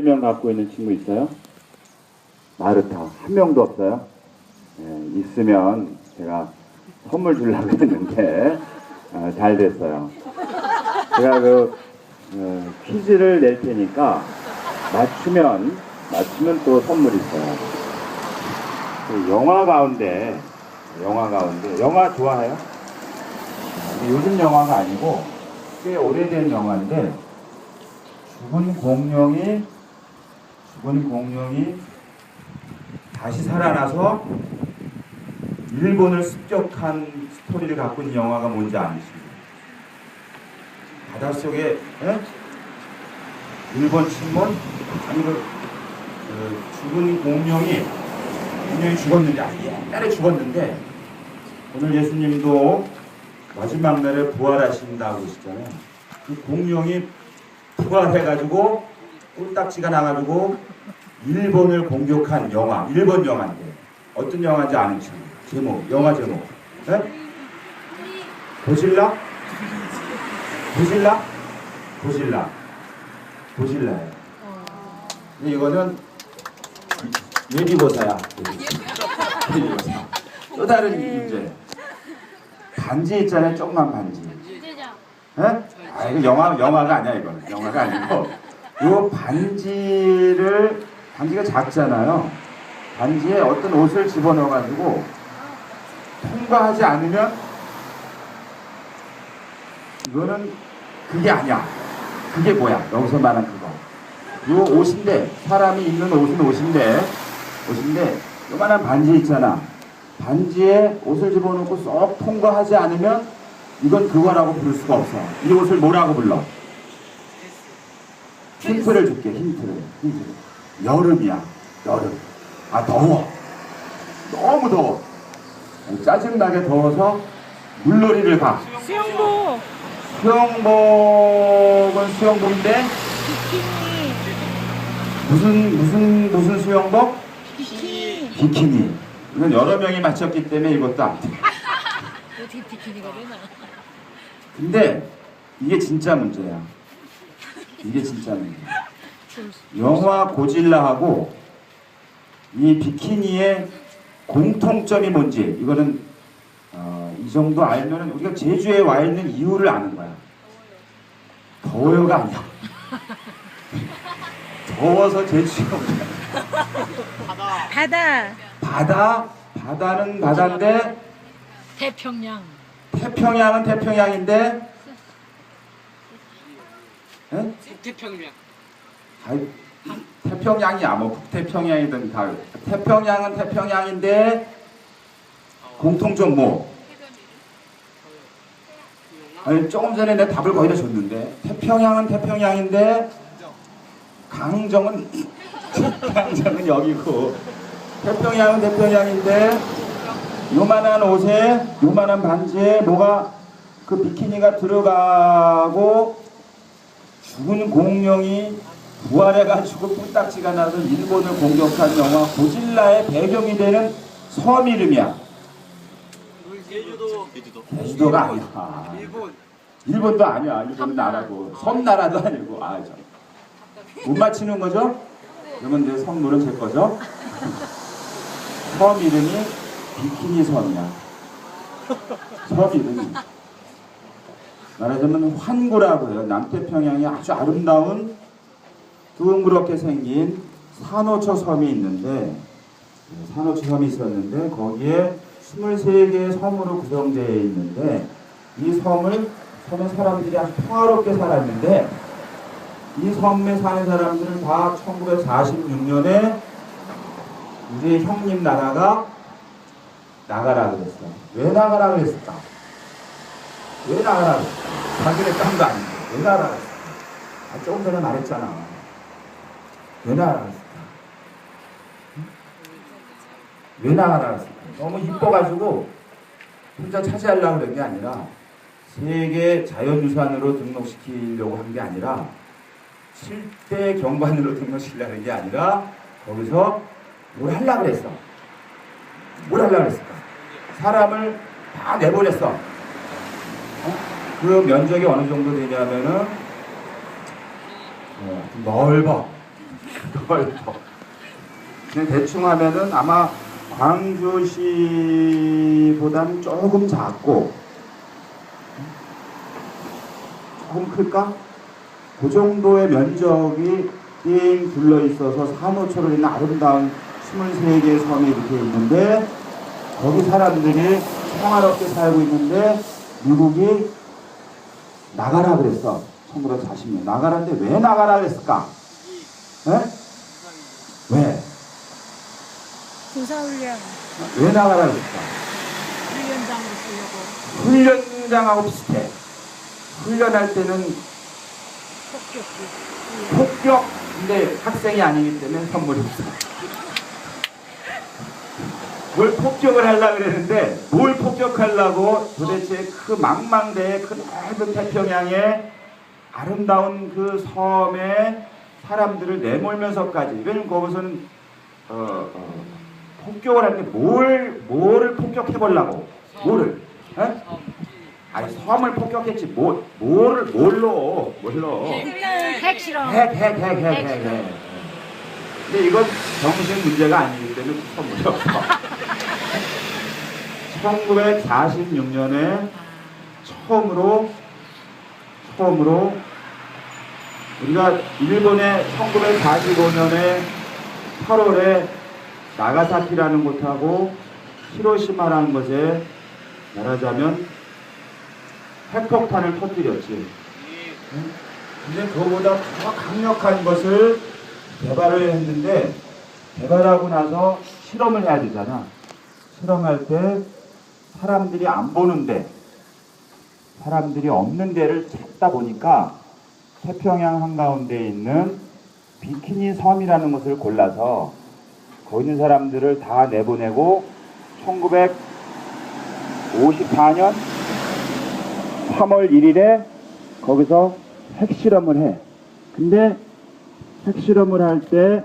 명 갖고 있는 친구 있어요? 마르타 한 명도 없어요? 있으면 제가 선물 주려고 했는데 잘 됐어요. 제가 퀴즈를 낼 테니까 맞추면 또 선물이 있어요. 영화 가운데 영화 좋아해요? 요즘 영화가 아니고 꽤 오래된 영화인데 죽은 공룡이 다시 살아나서 일본을 습격한 스토리를 갖고 있는 영화가 뭔지 아시죠? 바닷속에 일본 침몰? 아니 죽은 공룡이 죽었는데 옛날에 죽었는데 오늘 예수님도 마지막 날에 부활하신다고 하시잖아요. 그 공룡이 부활해가지고 꿀딱지가 나가지고 일본을 공격한 영화, 일본 영화인데 어떤 영화인지 아는지 제목, 영화 제목 고질라? 고질라예요. 근데 이거는 예비고사야. 예비고사. 또 다른 문제. 반지 있잖아요, 조그만 반지. 이거 영화가 아니야, 이거는. 영화가 아니고. 요 반지가 작잖아요. 반지에 어떤 옷을 집어넣어가지고 통과하지 않으면 이거는 그게 아니야. 그게 뭐야? 여기서 말한 그거. 요 옷인데, 사람이 입는 옷은 옷인데 요만한 반지 있잖아. 반지에 옷을 집어넣고 쏙 통과하지 않으면 이건 그거라고 부를 수가 없어. 이 옷을 뭐라고 불러? 힌트를 줄게. 힌트를. 여름이야. 여름. 더워. 너무 더워. 짜증나게 더워서 물놀이를 가. 수영복. 수영복은 수영복인데 무슨 수영복? 비키니. 이건 여러 명이 맞췄기 때문에 이것도 안 돼. 어떻게 비키니가 되나? 근데 이게 진짜 문제야. 영화 고질라하고 이 비키니의 공통점이 뭔지 이거는 이 정도 알면은 우리가 제주에 와 있는 이유를 아는 거야. 더워요가 아니야. 더워서 제주에 온 거야. 바다는 바다인데 태평양은 태평양인데 태평양. 태평양이야. 뭐 북태평양이든 다. 태평양은 태평양인데 공통점 뭐? 조금 전에 내 답을 거의 다 줬는데 태평양은 태평양인데 강정은 여기고 태평양은 태평양인데 요만한 옷에 요만한 반지에 뭐가 그 비키니가 들어가고 죽은 공룡이 부활해가지고 뿔딱지가 나서 일본을 공격한 영화 고질라의 배경이 되는 섬 이름이야. 제주도가 아니야. 일본도 아니야. 일본은 나라고 섬나라도 아니고. 못 맞히는 거죠? 그러면 내 선물은 제 거죠? 섬 이름이 비키니 섬이야. 섬 이름이 말하자면 환구라고 해요. 남태평양에 아주 아름다운 둥그렇게 생긴 산호초 섬이 있는데 거기에 23개의 섬으로 구성되어 있는데 이 섬에 사람들이 아주 평화롭게 살았는데 이 섬에 사는 사람들은 다 1946년에 우리의 형님 나라가 나가라 그랬어. 왜 나가라 그랬을까? 왜 나가라 그랬을까? 자기네 땅도 아닌데 왜 나가라 그랬을까? 조금 전에 말했잖아. 왜 나가라 그랬을까? 왜 나가라 그랬을까? 너무 이뻐가지고 혼자 차지하려고 그런 게 아니라 세계 자연유산으로 등록시키려고 한 게 아니라 7대 경관으로 등록시키려는 게 아니라 거기서 뭘 하려고 그랬어. 뭘 하려고 그랬을까? 사람을 다 내보냈어. 그 면적이 어느 정도 되냐면은 넓어. 넓어. 그냥 대충 하면은 아마 광주시보다는 조금 작고 조금 클까? 그 정도의 면적이 띵 둘러 있어서 산호초로 있는 아름다운 23개의 섬이 이렇게 있는데 거기 사람들이 평화롭게 살고 있는데 미국이 나가라 그랬어. 1940년 나가라는데 왜 나가라 그랬을까? 에? 왜? 군사훈련 왜 나가라 그랬을까? 훈련장으로 쓰려고 훈련장하고 비슷해. 훈련할 때는 폭격, 근데 학생이 아니기 때문에 선물이 없어. 뭘 폭격을 하려고 그랬는데 뭘 폭격하려고 도대체 그 망망대해 그 넓은 태평양에 아름다운 그 섬에 사람들을 내몰면서까지, 왜냐면 거기서는 폭격을 할 때 뭐를 폭격해보려고? 뭐를? 에? 아니 섬을 폭격했지 뭘로? 핵실험 핵. 근데 이건 정신 문제가 아니기 때문에 선물이 없어. 1946년에 처음으로 우리가 일본의 1945년에 8월에 나가사키라는 곳하고 히로시마라는 곳에 말하자면 핵폭탄을 터뜨렸지. 근데 그거보다 더 강력한 것을 개발을 했는데 개발하고 나서 실험을 해야 되잖아. 실험할 때 사람들이 안 보는데 사람들이 없는 데를 찾다 보니까 태평양 한가운데 있는 비키니 섬이라는 것을 골라서 거기 있는 사람들을 다 내보내고 1954년 3월 1일에 거기서 핵실험을 해. 근데 핵실험을 할 때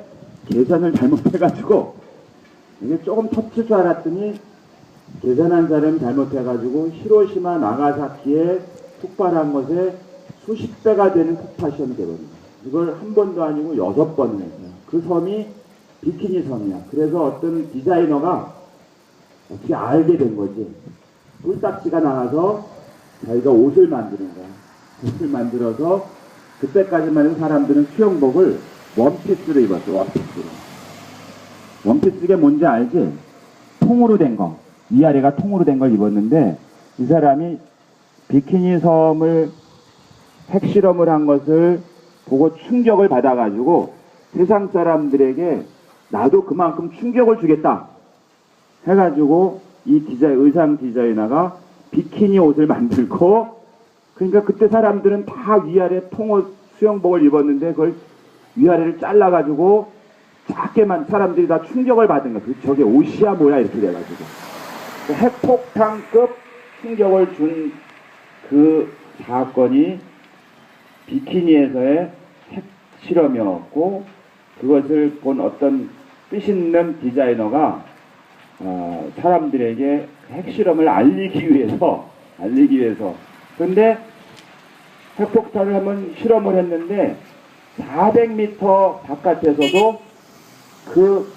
계산을 잘못해가지고 이게 조금 터질 줄 알았더니 계산한 사람이 잘못해가지고 히로시마 나가사키에 폭발한 것에 수십 배가 되는 폭파 시험이 되거든요. 이걸 한 번도 아니고 6번을 했어요. 그 섬이 비키니 섬이야. 그래서 어떤 디자이너가 어떻게 알게 된 거지. 꿀딱지가 나와서 자기가 옷을 만드는 거야. 옷을 만들어서 그때까지만 해도 사람들은 수영복을 원피스로 입었어. 원피스가 뭔지 알지? 통으로 된 거. 위아래가 통으로 된 걸 입었는데 이 사람이 비키니 섬을 핵실험을 한 것을 보고 충격을 받아가지고 세상 사람들에게 나도 그만큼 충격을 주겠다 해가지고 이 의상 디자이너가 비키니 옷을 만들고, 그러니까 그때 사람들은 다 위아래 통옷 수영복을 입었는데 그걸 위아래를 잘라가지고 작게만 사람들이 다 충격을 받은 거야. 저게 옷이야 뭐야 이렇게 돼가지고 핵폭탄급 충격을 준 그 사건이 비키니에서의 핵실험이었고, 그것을 본 어떤 뜻 있는 디자이너가 사람들에게 핵실험을 알리기 위해서 근데 핵폭탄을 한번 실험을 했는데 400m 바깥에서도 그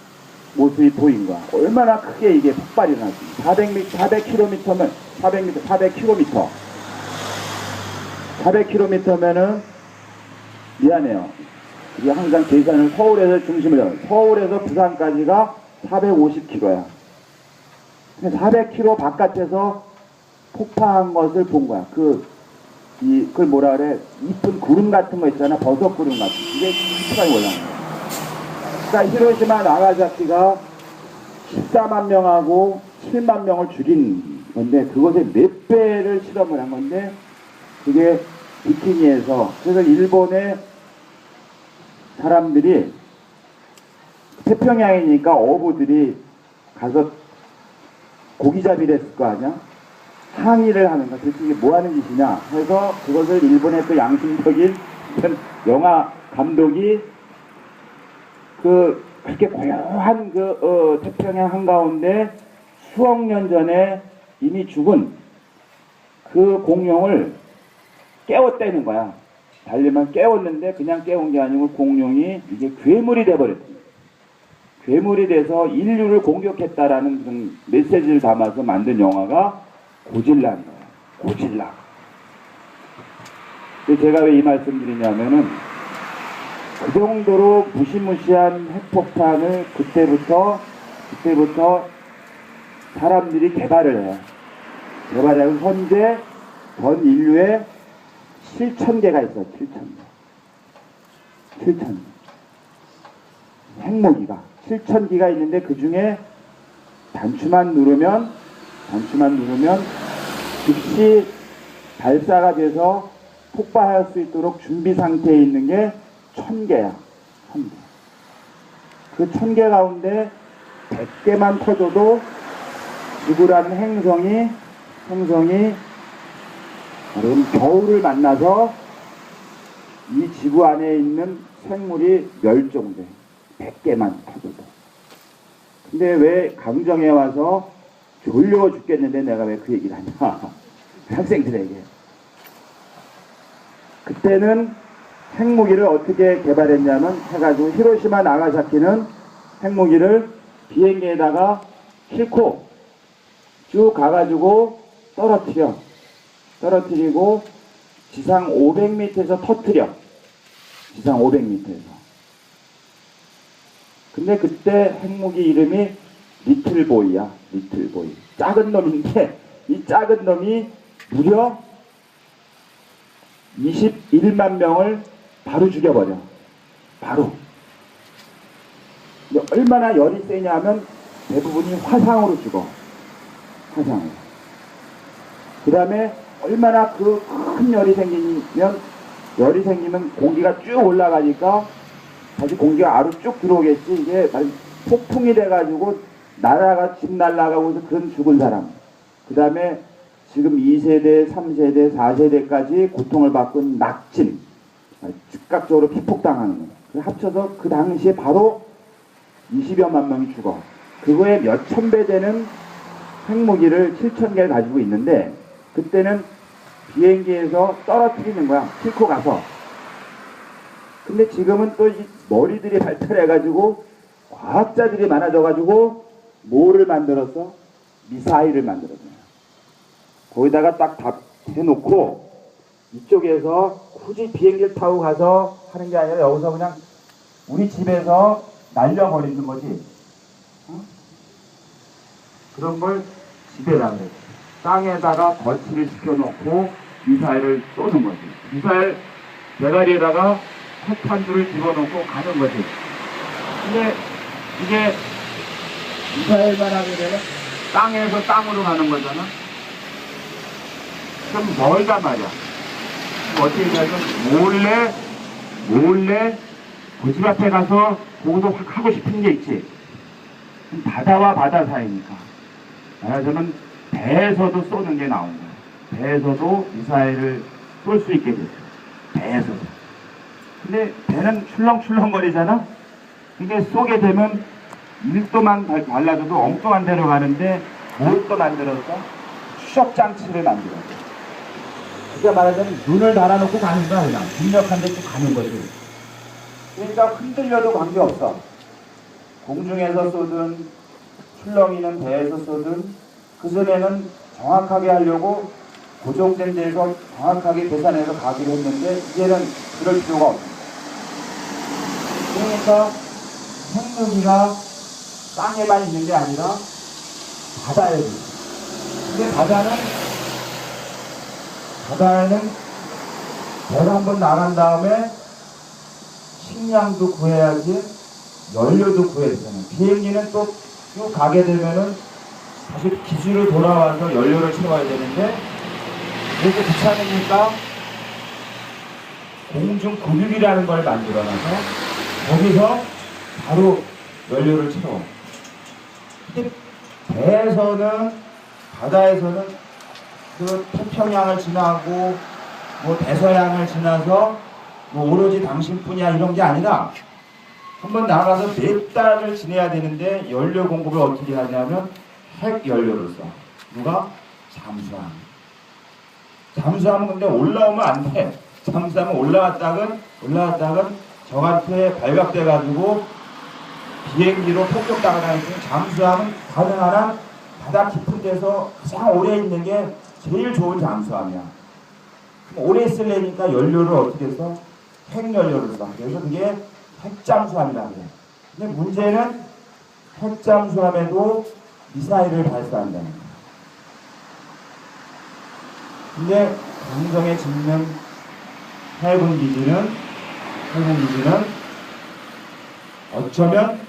모습이 보인 거야. 얼마나 크게 이게 폭발이 나지. 400km면 400km면은 미안해요. 우리 항상 계산을 서울에서 중심을 잡아요. 서울에서 부산까지가 450km야. 400km 바깥에서 폭파한 것을 본 거야. 그걸 뭐라 그래? 이쁜 구름 같은 거 있잖아. 버섯 구름 같은 거. 이게 시간이 올라가는 거야. 그러니까 히로시마 나가사키가 14만 명하고 7만 명을 죽인 건데 그것의 몇 배를 실험을 한 건데 그게 비키니에서. 그래서 일본의 사람들이 태평양이니까 어부들이 가서 고기잡이를 했을 거 아니야? 항의를 하는 거야. 도대체 이게 뭐 하는 짓이냐 해서 그것을 일본의 또 양심적인 영화 감독이 그렇게 고요한 태평양 한가운데 수억 년 전에 이미 죽은 그 공룡을 깨웠다는 거야. 달리만 깨웠는데 그냥 깨운 게 아니고 공룡이 이게 괴물이 돼버렸습니다. 괴물이 돼서 인류를 공격했다라는 그런 메시지를 담아서 만든 영화가 고질라인 거예요. 고질라. 근데 제가 왜 이 말씀 드리냐면은 그 정도로 무시무시한 핵폭탄을 그때부터 사람들이 개발을 해요. 개발하고 현재 전 인류에 7,000개가 있어요. 7,000개. 핵무기가 7,000기가 있는데 그 중에 단추만 누르면 즉시 발사가 돼서 폭발할 수 있도록 준비 상태에 있는 게 1,000개야. 1,000개. 그 1,000개 가운데 100개만 터져도 지구라는 행성이 겨울을 만나서 이 지구 안에 있는 생물이 멸종돼. 100개만 터져도. 근데 왜 강정에 와서 졸려 죽겠는데 내가 왜 그 얘기를 하냐. 학생들에게. 그때는 핵무기를 어떻게 개발했냐면 해가지고 히로시마 나가사키는 핵무기를 비행기에다가 싣고 쭉 가가지고 떨어뜨리고 지상 500m에서 터뜨려. 지상 500m에서. 근데 그때 핵무기 이름이 리틀보이야. 리틀보이. 작은 놈인데 이 작은 놈이 무려 21만 명을 바로 죽여버려. 바로. 근데 얼마나 열이 세냐면 대부분이 화상으로 죽어. 화상으로. 그 다음에 얼마나 그 큰 열이 생기면 공기가 쭉 올라가니까 다시 공기가 아로 쭉 들어오겠지. 이게 폭풍이 돼가지고 나라가 집 날아가고서 그런 죽은 사람. 그 다음에 지금 2세대, 3세대, 4세대까지 고통을 받고 낙진. 즉각적으로 피폭당하는 거예요. 합쳐서 그 당시에 바로 20여만 명이 죽어. 그거에 몇천 배 되는 핵무기를 7,000개를 가지고 있는데 그때는 비행기에서 떨어뜨리는 거야. 싣고 가서. 근데 지금은 또 이 머리들이 발달해가지고 과학자들이 많아져가지고 뭐를 만들었어? 미사일을 만들었어요. 거기다가 딱 해놓고 이쪽에서 굳이 비행기를 타고 가서 하는 게 아니라 여기서 그냥 우리 집에서 날려버리는 거지. 어? 그런 걸 집에다 그래. 땅에다가 거치를 시켜놓고 미사일을 쏘는 거지. 미사일 대가리에다가 핵탄두를 집어넣고 가는 거지. 근데 이게 미사일만 하게 되면 땅에서 땅으로 가는 거잖아. 좀 멀단 말이야. 어떻게 하냐면 몰래 그 집 앞에 가서 거기서 확 하고 싶은 게 있지. 바다와 바다 사이니까. 말하자면 배에서도 쏘는 게 나온 거야. 배에서도 미사일을 쏠 수 있게 됐어. 배에서도. 근데 배는 출렁출렁거리잖아. 이게 쏘게 되면 1도만 발라줘도 엉뚱한 데로 가는데 뭘 또 만들었어? 추적장치를 만들었어. 그러니까 말하자면 눈을 달아놓고 가는 거야. 그냥 중력한 데 쭉 가는 거지. 그러니까 흔들려도 관계없어. 공중에서 쏘든 출렁이는 배에서 쏘든 그 전에는 정확하게 하려고 고정된 데에서 정확하게 계산해서 가기로 했는데 이제는 그럴 필요가 없습니다. 그러니까 핵무기가 땅에만 있는 게 아니라 바다에도 있어요. 근데 바다에는 배가 한번 나간 다음에 식량도 구해야지 연료도 구해야 되잖아요. 비행기는 또 쭉 가게 되면은 다시 기지로 돌아와서 연료를 채워야 되는데 그래서 귀찮으니까 공중 근육이라는 걸 만들어놔서 거기서 바로 연료를 채워. 근데 배에서는 바다에서는 그 태평양을 지나고 뭐 대서양을 지나서 뭐 오로지 당신뿐이야 이런 게 아니라 한번 나가서 몇 달을 지내야 되는데 연료 공급을 어떻게 하냐면 핵 연료를 써. 누가? 잠수함. 잠수함은 근데 올라오면 안 돼. 잠수하면 올라갔다가 저한테 발각돼가지고 비행기로 폭격당하다니까 잠수함은 가능한 한 바다 깊은 데서 가장 오래 있는 게 제일 좋은 잠수함이야. 그럼 오래 있으려니까 연료를 어떻게 해서 핵연료를 써. 그래서 그게 핵잠수함이라고 그래. 근데 문제는 핵잠수함에도 미사일을 발사한다는 거야. 근데 강정에 짓는 해군 기지는 어쩌면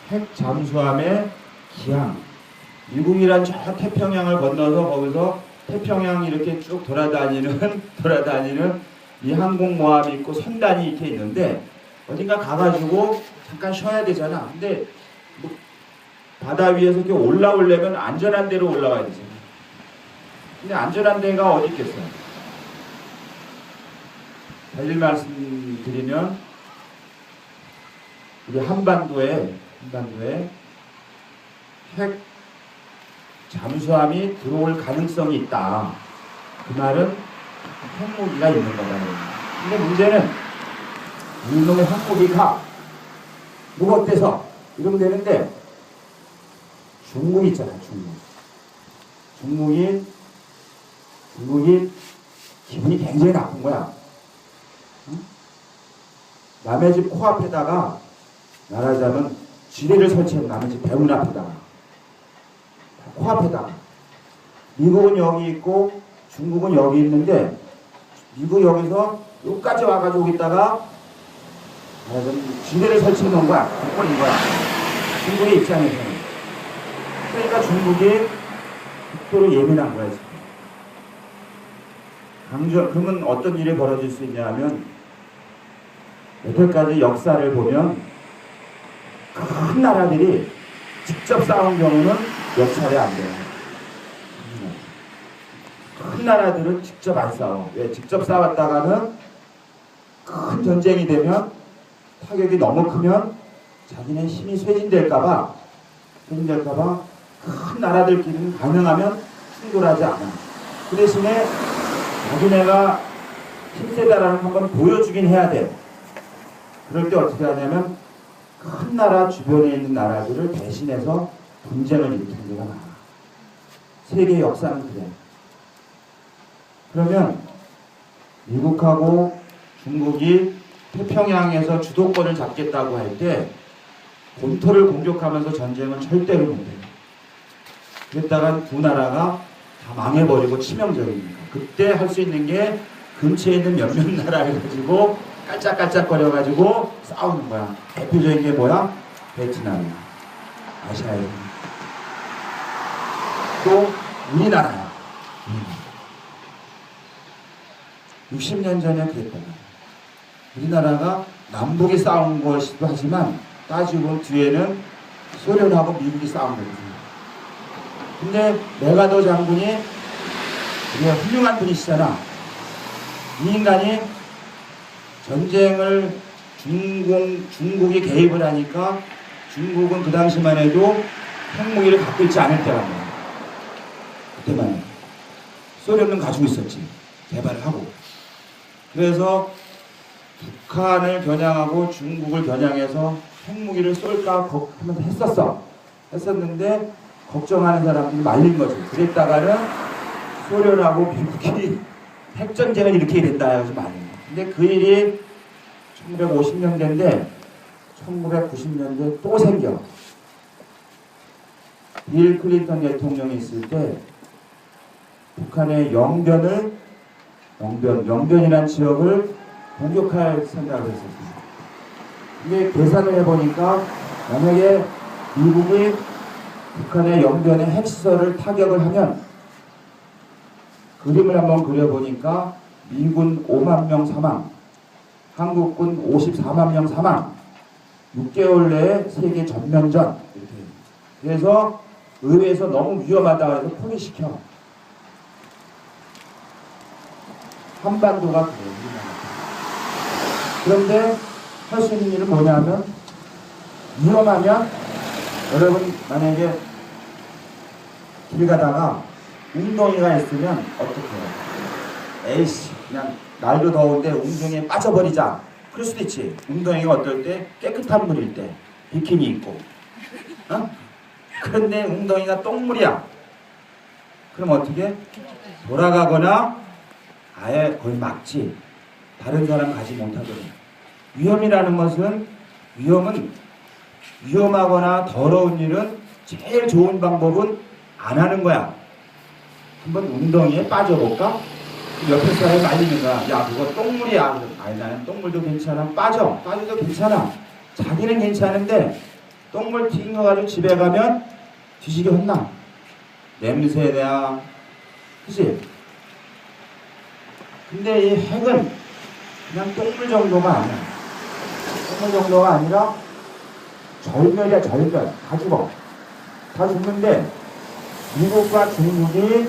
핵 잠수함의 기항, 미국이란 저 태평양을 건너서 거기서 태평양 이렇게 쭉 돌아다니는 이 항공모함이 있고 선단이 이렇게 있는데 어딘가 가가지고 잠깐 쉬어야 되잖아. 근데 뭐 바다 위에서 이렇게 올라오려면 안전한 데로 올라가야 되잖아. 근데 안전한 데가 어디 있겠어요? 달리 말씀드리면 우리 한반도에 핵 잠수함이 들어올 가능성이 있다. 그 말은 핵무기가 있는 거다. 근데 문제는 이놈의 핵무기가 누가 어때서 이러면 되는데 중국 있잖아. 중국이 기분이 굉장히 나쁜 거야. 응? 남의 집 코앞에다가 말하자면 지뢰를 설치해서 남의 집 대문 앞에다가 코앞에다가 미국은 여기 있고 중국은 여기 있는데 미국 여기서 여기까지 와가지고 있다가 말하자면 지뢰를 설치해 놓은 거야. 그건 이거야. 중국의 입장에서는. 그러니까 중국이 극도로 예민한 거야 지금. 그러면 어떤 일이 벌어질 수 있냐 하면 여태까지 역사를 보면 큰 나라들이 직접 싸운 경우는 몇 차례 안 돼요. 큰 나라들은 직접 안 싸워. 왜? 직접 싸웠다가는 큰 전쟁이 되면 타격이 너무 크면 자기네 힘이 쇠진될까봐 큰 나라들끼리는 가능하면 충돌하지 않아. 그 대신에 자기네가 힘세다라는 한번 보여주긴 해야 돼. 그럴 때 어떻게 하냐면 큰 나라 주변에 있는 나라들을 대신해서 분쟁을 일으키는 데가 많아. 세계 역사는 그래. 그러면 미국하고 중국이 태평양에서 주도권을 잡겠다고 할 때 본토를 공격하면서 전쟁은 절대로 못해. 그랬다가 두 나라가 다 망해버리고 치명적이니까. 그때 할 수 있는 게 근처에 있는 몇몇 나라를 가지고 깔짝깔짝거려가지고 싸우는 거야. 대표적인 게 뭐야? 베트남이야. 아시아에. 또 우리나라야. 60년 전에 그랬다. 우리나라가 남북이 싸운 것이기도 하지만 따지고 뒤에는 소련하고 미국이 싸운 거지. 근데 메가더 장군이 우리가 훌륭한 분이시잖아. 이 인간이 전쟁을 중국이 개입을 하니까 중국은 그 당시만 해도 핵무기를 갖고 있지 않을 때란 말이야. 그때만 해도. 소련은 가지고 있었지. 개발을 하고. 그래서 북한을 겨냥하고 중국을 겨냥해서 핵무기를 쏠까 하면서 했었는데 걱정하는 사람들이 말린 거지. 그랬다가는 소련하고 미국이 핵전쟁을 일으키게 된다 해서 말린 거야. 근데 그 일이 1950년대인데 1990년대에 또 생겨. 빌 클린턴 대통령이 있을 때 북한의 영변이라는 지역을 공격할 생각을 했었어요. 근데 계산을 해보니까 만약에 미국이 북한의 영변의 핵시설을 타격을 하면 그림을 한번 그려보니까 미군 5만 명 사망, 한국군 54만 명 사망, 6개월 내에 세계 전면전. 이렇게. 그래서 의회에서 너무 위험하다고 해서 포기시켜. 한반도가 그래요. 그런데 할 수 있는 일은 뭐냐면 위험하면 여러분 만약에 길 가다가 웅덩이가 있으면 어떻게 해요? 에이씨 그냥 날도 더운데 웅덩이에 빠져버리자. 그럴 수도 있지. 웅덩이가 어떨 때 깨끗한 물일 때 비키니 입고. 어? 그런데 웅덩이가 똥물이야. 그럼 어떻게? 돌아가거나 아예 거의 막지. 다른 사람 가지 못하도록. 위험이라는 것은 위험하거나 더러운 일은 제일 좋은 방법은 안 하는 거야. 한번 웅덩이에 빠져볼까? 옆에 사람이 말리는 거야. 야, 그거 똥물이야. 아니, 나는 똥물도 괜찮아. 빠져도 괜찮아. 자기는 괜찮은데 똥물 튕겨가지고 집에 가면 뒤지게 혼나. 냄새냐. 그치? 근데 이 핵은 그냥 똥물 정도가 아니야. 똥물 정도가 아니라 절멸이야, 절멸. 다 죽어. 다 죽는데 미국과 중국이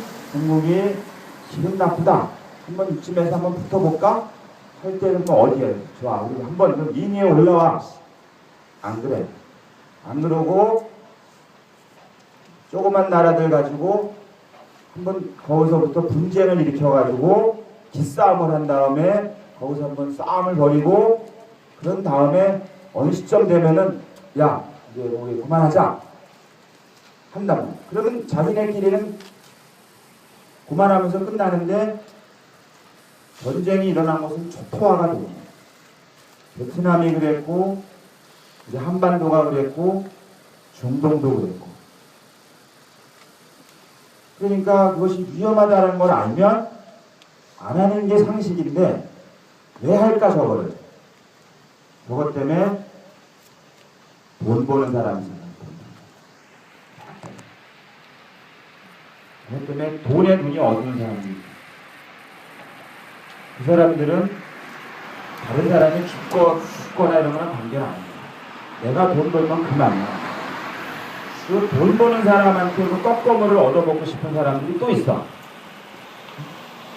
기분 나쁘다. 한번 이쯤에서 한번 붙어볼까? 할 때는 뭐 어디에? 좋아. 우리 한번 그 링에 올라와. 안 그래. 안 그러고 조그만 나라들 가지고 한번 거기서부터 분쟁을 일으켜가지고 기싸움을 한 다음에 거기서 한번 싸움을 벌이고 그런 다음에 어느 시점 되면은 야 이제 우리 그만하자 한다면 그러면 자기네끼리는 그만하면서 끝나는데 전쟁이 일어난 것은 초토화가 됩니다. 베트남이 그랬고 이제 한반도가 그랬고 중동도 그랬고 그러니까 그것이 위험하다는 걸 알면 안 하는 게 상식인데 왜 할까 저거를? 그것 때문에 돈 버는 사람이잖아요. 그것 때문에 돈에 눈이 어두운 사람들이 그 사람들은 다른 사람이 죽거나 이런 거랑 관계는 아니에요. 내가 돈 벌면 그만이야. 그 돈 버는 사람한테 그 떡고물을 얻어먹고 싶은 사람들이 또 있어.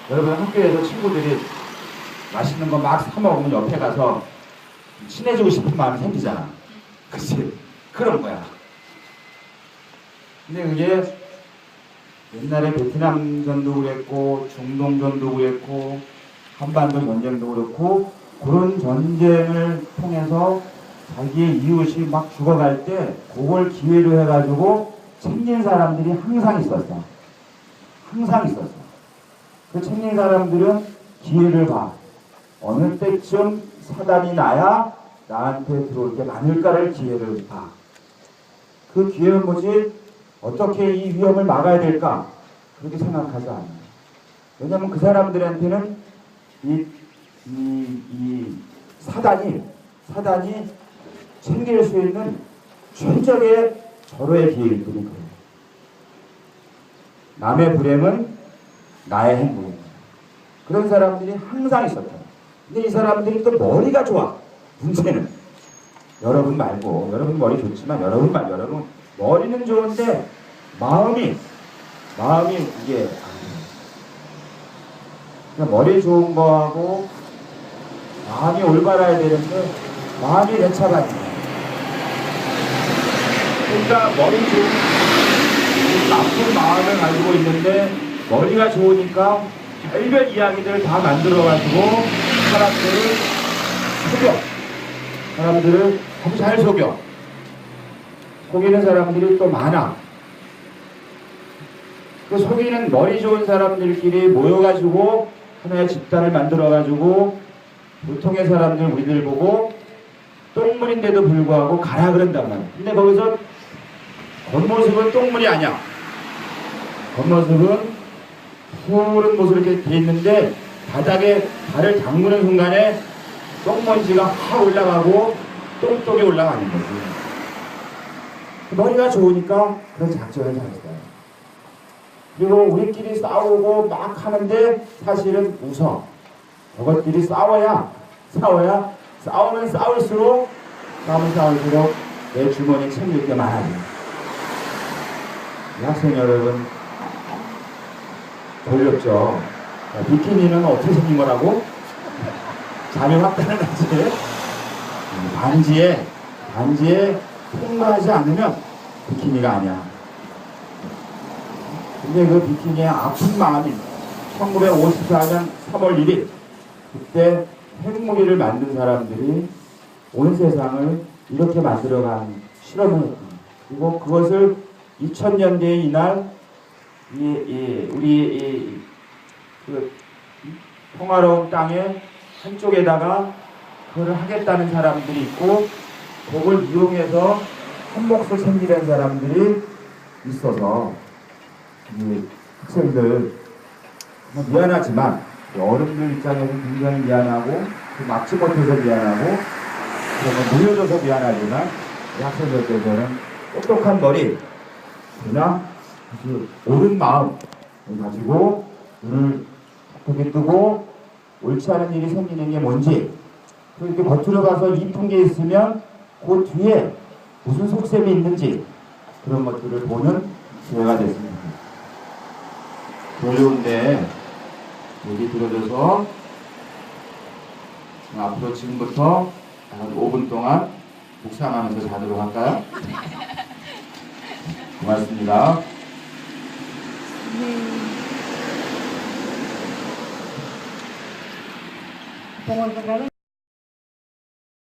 여러분 학교에서 친구들이 맛있는 거 막 사먹으면 옆에 가서 친해지고 싶은 마음이 생기잖아. 그치? 그런 거야. 근데 그게 옛날에 베트남전도 그랬고 중동전도 그랬고 한반도 전쟁도 그렇고 그런 전쟁을 통해서 자기의 이웃이 막 죽어갈 때 그걸 기회로 해가지고 챙긴 사람들이 항상 있었어. 항상 있었어. 그 챙긴 사람들은 기회를 봐. 어느 때쯤 사단이 나야 나한테 들어올 게 많을까를 기회를 봐. 그 기회는 뭐지? 어떻게 이 위험을 막아야 될까? 그렇게 생각하지 않아요. 왜냐하면 그 사람들한테는 이 사단이 챙길 수 있는 최적의 절호의 기회일 뿐인 거예요. 남의 불행은 나의 행복입니다. 그런 사람들이 항상 있었다. 근데 이 사람들이 또 머리가 좋아. 문제는 여러분 말고 여러분 머리 좋지만 여러분 머리는 좋은데 마음이 이게 안 돼요. 그러니까 머리 좋은 거하고 마음이 올바라야 되는데 마음이 내차가지고 그러니까 머리 좋은 나쁜 마음을 가지고 있는데 머리가 좋으니까 별별 이야기들을 다 만들어가지고 사람들을 아주 잘 속여. 속이는 사람들이 또 많아. 그 속이는 머리 좋은 사람들끼리 모여가지고 하나의 집단을 만들어가지고 보통의 사람들 우리들 보고 똥물인데도 불구하고 가라 그런단 말이야. 근데 거기서 겉모습은 똥물이 아니야. 겉모습은 푸른 모습으로 이렇게 돼 있는데 바닥에 발을 담그는 순간에 똥먼지가 확 올라가고 똥독이 올라가는 거지. 머리가 좋으니까 그런 작전을 잘했어요. 그리고 우리끼리 싸우고 막 하는데 사실은 웃어. 저것끼리 싸우면 싸울수록 내 주머니에 챙길 게 많아져. 학생 여러분 졸렸죠? 비키니는 어떻게 생긴 거라고? 잠이 확 달아나지? 반지에 통과하지 않으면 비키니가 아니야. 근데 그 비키니에 아픈 마음이 1954년 3월 1일 그때 핵무기를 만든 사람들이 온 세상을 이렇게 만들어간 실험을 했습니다. 그리고 그것을 2000년대에 이날 우리 그 평화로운 땅의 한쪽에다가 그걸 하겠다는 사람들이 있고 그걸 이용해서 한 몫을 챙기는 사람들이 있어서 이 학생들 미안하지만 어른들 입장에서 굉장히 미안하고 막지 못해서 미안하고 그러면 물려줘서 미안하지만 이 학생들께서는 똑똑한 머리 그냥 아주 옳은 마음 가지고 눈을 톡톡히 뜨고 옳지 않은 일이 생기는 게 뭔지 그렇게 겉으로 가서 이쁜 게 있으면 그 뒤에 무슨 속셈이 있는지 그런 것들을 보는 기회가 됐습니다. 어려운데 여기 들어줘서 앞으로 지금부터 한 5분 동안 묵상하면서 자도록 할까요? 고맙습니다. 네.